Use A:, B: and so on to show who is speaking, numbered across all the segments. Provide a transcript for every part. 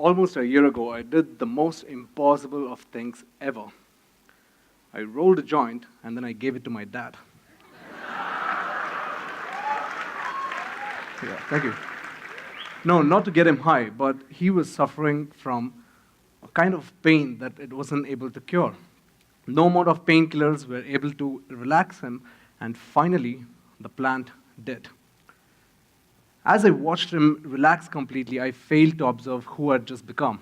A: almost a year ago, I did the most impossible of things ever. I rolled a joint, and then I gave it to my dad. Yeah, thank you. No, not to get him high, but he was suffering from a kind of pain that it wasn't able to cure. No amount of painkillers were able to relax him, and finally, the plant did. As I watched him relax completely, I failed to observe who I had just become.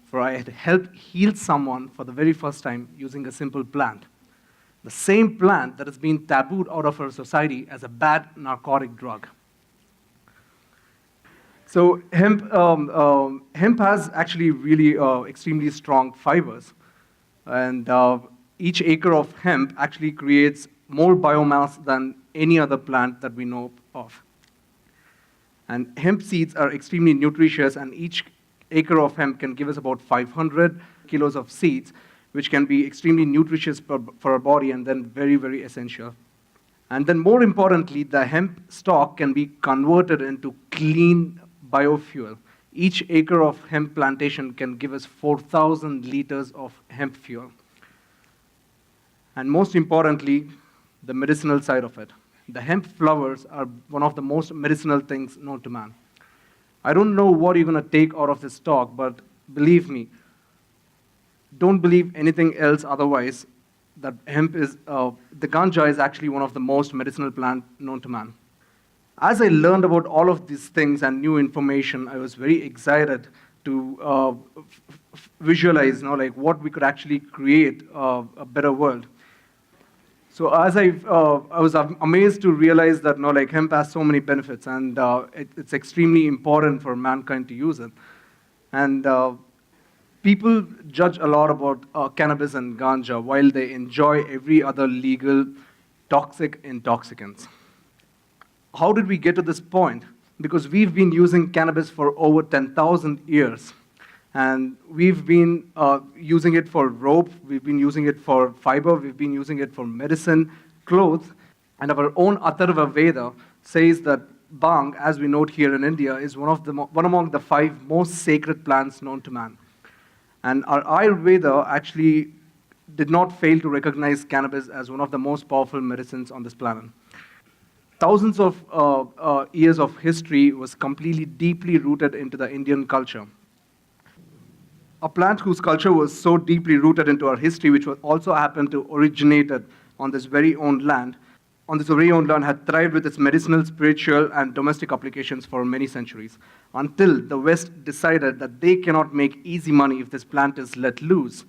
A: For I had helped heal someone for the very first time using a simple plant. The same plant that has been tabooed out of our society as a bad narcotic drug. So hemp has actually really extremely strong fibers. And each acre of hemp actually creates more biomass than any other plant that we know of. And hemp seeds are extremely nutritious, and each acre of hemp can give us about 500 kilos of seeds, which can be extremely nutritious for our body and then very, very essential. And then more importantly, the hemp stalk can be converted into clean biofuel. Each acre of hemp plantation can give us 4,000 liters of hemp fuel. And most importantly, the medicinal side of it. The hemp flowers are one of the most medicinal things known to man. I don't know what you're going to take out of this talk, but believe me, don't believe anything else otherwise, that hemp is, the ganja is actually one of the most medicinal plant known to man. As I learned about all of these things and new information, I was very excited to visualize, like what we could actually create a better world. So as I was amazed to realize that like hemp has so many benefits, and it's extremely important for mankind to use it. And people judge a lot about cannabis and ganja while they enjoy every other legal toxic intoxicants. How did we get to this point? Because we've been using cannabis for over 10,000 years. And we've been using it for rope, we've been using it for fiber, we've been using it for medicine, clothes, and our own Atharva Veda says that bhang, as we note here in India, is one among the 5 most sacred plants known to man. And our Ayurveda actually did not fail to recognize cannabis as one of the most powerful medicines on this planet. Thousands of years of history was completely deeply rooted into the Indian culture. A plant whose culture was so deeply rooted into our history, which also happened to originate on this very own land, had thrived with its medicinal, spiritual, and domestic applications for many centuries, until the West decided that they cannot make easy money if this plant is let loose.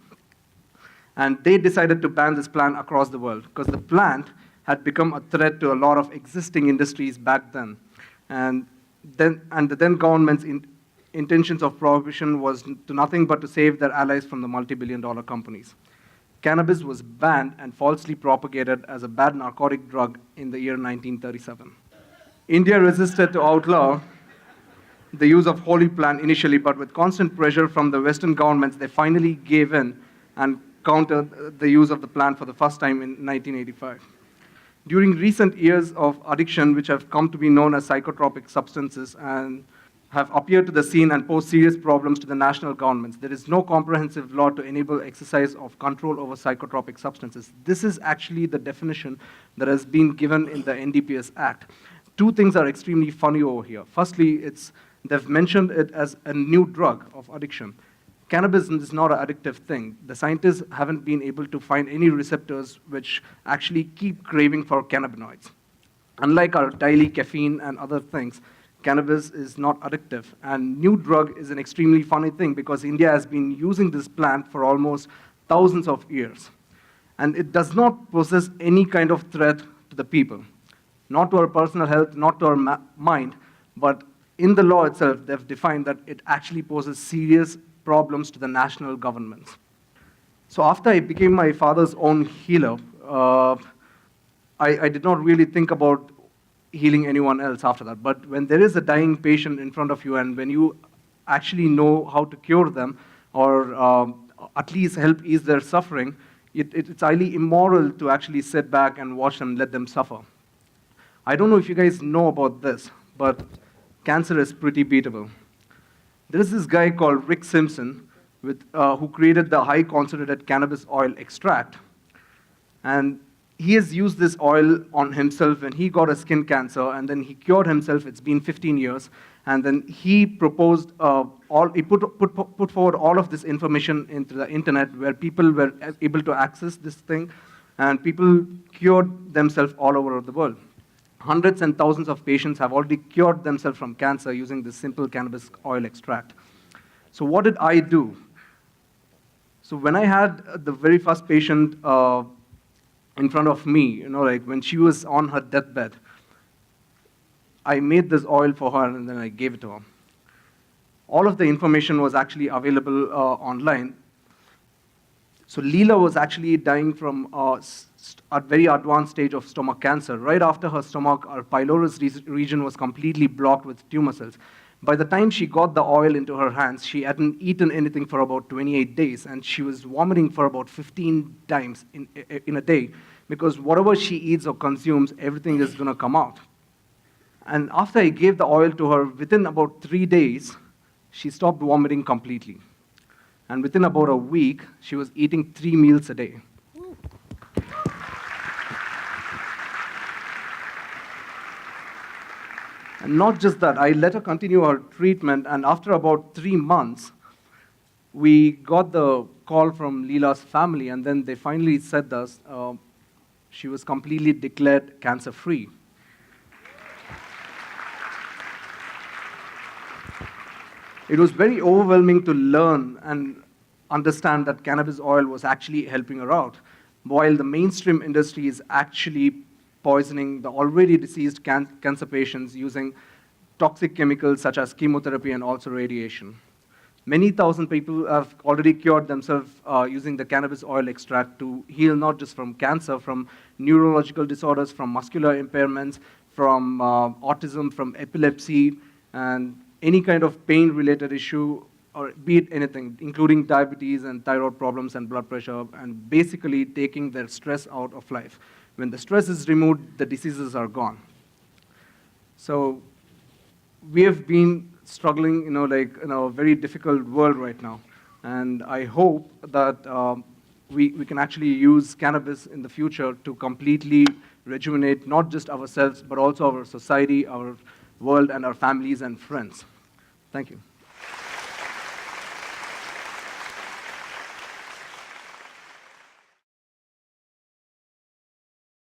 A: And they decided to ban this plant across the world, because the plant had become a threat to a lot of existing industries back then. And the then government's intentions of prohibition was to nothing but to save their allies from the multi-billion-dollar companies. Cannabis was banned and falsely propagated as a bad narcotic drug in the year 1937. India resisted to outlaw the use of holy plant initially, but with constant pressure from the Western governments, they finally gave in and countered the use of the plant for the first time in 1985. During recent years of addiction, which have come to be known as psychotropic substances and have appeared to the scene and pose serious problems to the national governments, there is no comprehensive law to enable exercise of control over psychotropic substances. This is actually the definition that has been given in the NDPS Act. 2 things are extremely funny over here. Firstly, they've mentioned it as a new drug of addiction. Cannabis is not an addictive thing. The scientists haven't been able to find any receptors which actually keep craving for cannabinoids. Unlike our daily caffeine and other things, cannabis is not addictive. And new drug is an extremely funny thing because India has been using this plant for almost thousands of years. And it does not possess any kind of threat to the people. Not to our personal health, not to our mind, but in the law itself, they've defined that it actually poses serious problems to the national governments. So after I became my father's own healer, I did not really think about healing anyone else after that. But when there is a dying patient in front of you and when you actually know how to cure them or at least help ease their suffering, it's highly immoral to actually sit back and watch them, let them suffer. I don't know if you guys know about this, but cancer is pretty beatable. There is this guy called Rick Simpson who created the high concentrated cannabis oil extract. And he has used this oil on himself when he got a skin cancer, and then he cured himself. It's been 15 years. And then he proposed, he put forward all of this information into the internet where people were able to access this thing, and people cured themselves all over the world. Hundreds and thousands of patients have already cured themselves from cancer using this simple cannabis oil extract. So what did I do? So when I had the very first patient in front of me, like when she was on her deathbed, I made this oil for her and then I gave it to her. All of the information was actually available online. So Leela was actually dying from a very advanced stage of stomach cancer. Right after her stomach, her pylorus region was completely blocked with tumor cells. By the time she got the oil into her hands, she hadn't eaten anything for about 28 days, and she was vomiting for about 15 times in a day, because whatever she eats or consumes, everything is going to come out. And after I gave the oil to her, within about 3 days, she stopped vomiting completely. And within about a week, she was eating 3 meals a day. And not just that, I let her continue her treatment, and after about 3 months, we got the call from Leela's family, and then they finally said to us she was completely declared cancer-free. It was very overwhelming to learn and understand that cannabis oil was actually helping her out, while the mainstream industry is actually poisoning the already deceased cancer patients using toxic chemicals such as chemotherapy and also radiation. Many thousand people have already cured themselves using the cannabis oil extract to heal not just from cancer, from neurological disorders, from muscular impairments, from autism, from epilepsy, and any kind of pain-related issue, or be it anything, including diabetes and thyroid problems and blood pressure, and basically taking their stress out of life. When the stress is removed, the diseases are gone. So we have been struggling, in a very difficult world right now. And I hope that we can actually use cannabis in the future to completely rejuvenate not just ourselves, but also our society, our world, and our families and friends. Thank you.